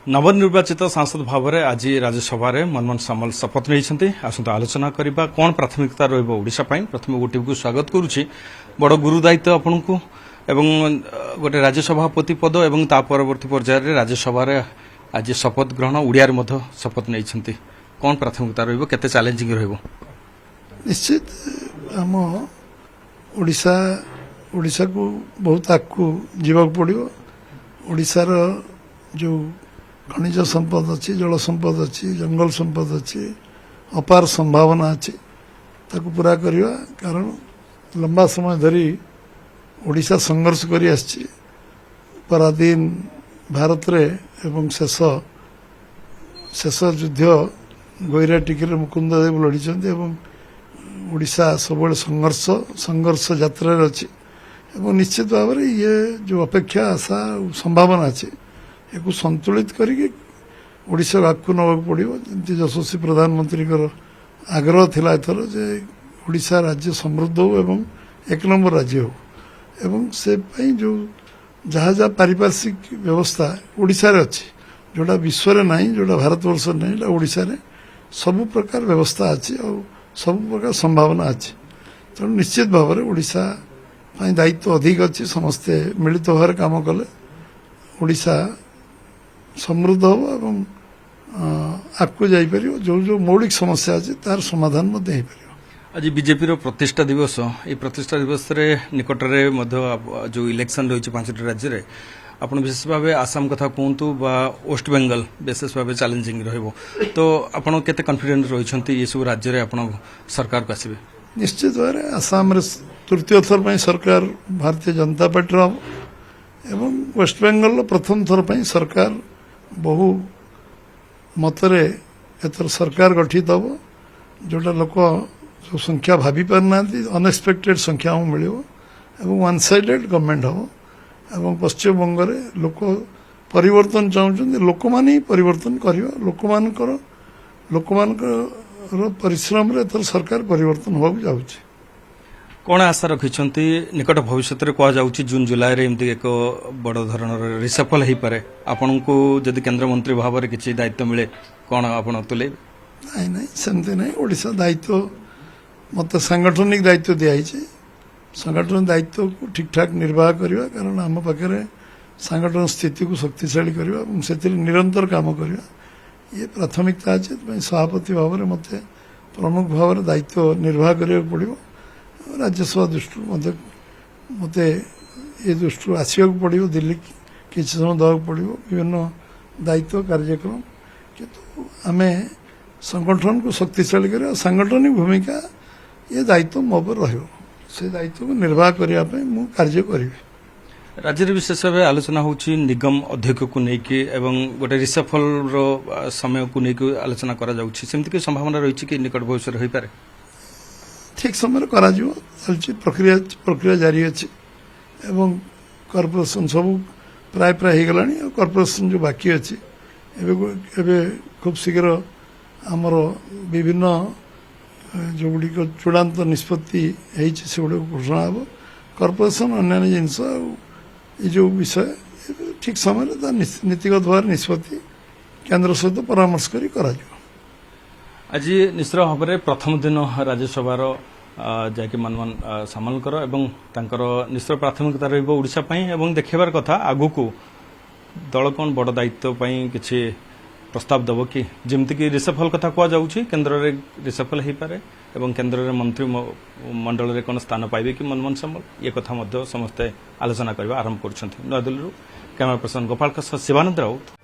नवनिर्वाचित सांसद भाव में आज राज्यसभा मनमोहन सामल शपथ नहीं आसंता आलोचना करवा कौन प्राथमिकता रोशा प्रथम गोटे को स्वागत करुच्ची बड़ गुरु दायित्व आपण को एवं गोटे राज्यसभापति पद एवं ता परवर्ती पर्यायर राज्यसभा आज शपथ ग्रहण ओडिया शपथ नहीं कौन प्राथमिकता केते चैलेंजिंग निश्चित आम ओडिशा को बहुत आगू जीवाक पड़ो ओडिशार जो खनिज संपद अच्छी जल संपद अच्छी जंगल संपद अच्छी अपार संभावना अच्छी ताकू पूरा करवा कारण लंबा समय धरी ओडिशा संघर्ष करी आछि पराधीन भारत रे एवं शेष युद्ध गैरा टिकर मुकुंद देव लड़ी ओडिशा सब संघर्ष यात्रा अच्छी एवं निश्चित भाव में ये जो अपेक्षा आशा संभावना अच्छी एक संतुलित करके ओडिशा आगू नवाक पड़ो जमी यशस्वी प्रधानमंत्री आग्रह थिला एथर जे ओडिशा राज्य समृद्ध हो एवं एक नंबर राज्य हो एवं से जो जहाँ जहाँ पारिपार्श्विक व्यवस्था ओडिशा रे अच्छी जोड़ा विश्व रे नहीं जोड़ा भारतवर्ष नहीं ओडिशा रे सब प्रकार व्यवस्था अच्छी और सब प्रकार संभावना अच्छी तेणु निश्चित भाव में ओडिशा दायित्व अधिक अच्छी समस्ते मिलित होकर काम कले ओडिशा समृद्ध हो एवं आगू जापर जो जो मौलिक समस्या अच्छी तार समाधान आज बीजेपी प्रतिष्ठा दिवस ये प्रतिष्ठा दिवस रे निकट में जो इलेक्शन रही 5टी राज्य में आप विशेष भाव आसाम कथा कहतु वेस्ट बेंगल विशेष भाव चैलेंजिंग तो आपड़ केते कॉन्फिडेंट रही सब राज्य में आप सरकार को आसबे निश्चित भाव में आसाम तृतीय थर पर सरकार भारतीय जनता पार्टी एवं वेस्ट बेंगल प्रथम थर पर सरकार बहु मतरे एथर सरकार गठित हम जोटा लोक जो संख्या भाभी पारना अनएक्सपेक्टेड संख्या मिल वन साइडेड गवर्नमेंट हम एवं पश्चिम बंग में लोक परिवर्तन चाहते लोक मैंने परिवर्तन कर लोक परिश्रम रे एथर सरकार परिवर्तन होगा जाऊँगी कौन आशा रखिंट निकट भविष्य में कहुच्छी जून जुलाई रे एमती एक बड़ धरण रिसफल हो पारे आपन को जदि केंद्र मंत्री भाव में किसी दायित्व मिले कौन आप तुले नहीं सेमती नहीं ओडिशा दायित्व मत सांगठनिक दायित्व दिखाई संगठन दायित्व को ठीक ठाक निर्वाह करवा कारण आम पाखे सांगठन स्थिति को शक्तिशाली करवा से निरंतर काम करवा ये प्राथमिकता अच्छे सभापति भाव में मत प्रमुख भाव में दायित्व निर्वाह करने पड़ो राज्यसभा दृष्टि मत ये दृष्टि आसवाक पड़ो दिल्ली किसी समय देवाक पड़ो विभिन्न दायित्व कार्यक्रम किंतु आम संगठन को शक्तिशाली कर सांगठनिक भूमिका ये दायित्व मो पर से दायित्व को निर्वाह करने मु कार्य करी राज्य में विशेष भाव आलोचना होची निगम अध्यक्ष को लेकिन गोटे रिसफल समय को लेकिन आलोचना करा जाउछि सेमति के संभावना रही कि निकट भविष्य हो पारे ठीक समय करा चलछि प्रक्रिया जारी अछि एवं कॉर्पोरेशन सब प्राय प्राय हो गलानी और कॉर्पोरेशन जो बाकी अछि एबे खूब शीघ्र आमर विभिन्न जो गुड़ी चूड़ांत निष्पत्ति से गुड़ घोषणा हे कॉर्पोरेशन अन्य जिनस ये जो विषय ठीक समय नीतिगत भाव निष्पत्ति केंद्र सहित परामर्श करी करा आज निश्चित भाव में प्रथम दिन राज्यसभार जाकि मनमोहन सामलकर निश्चित प्राथमिकता रोशा देखार कथा आगु को दल कौन बड़ दायित्व किसी प्रस्ताव दब कि जमतीक रिसफल कथा कहुच्छी केन्द्र में रिसफल हो पारे और केन्द्र में मंत्री मंडल में कौन स्थान पाइबे कि मनमोहन सामल ये कथा समस्ते आलोचना करने आरंभ कर नयादिल्ली कैमरा पर्सन गोपाल शिवानंद राउत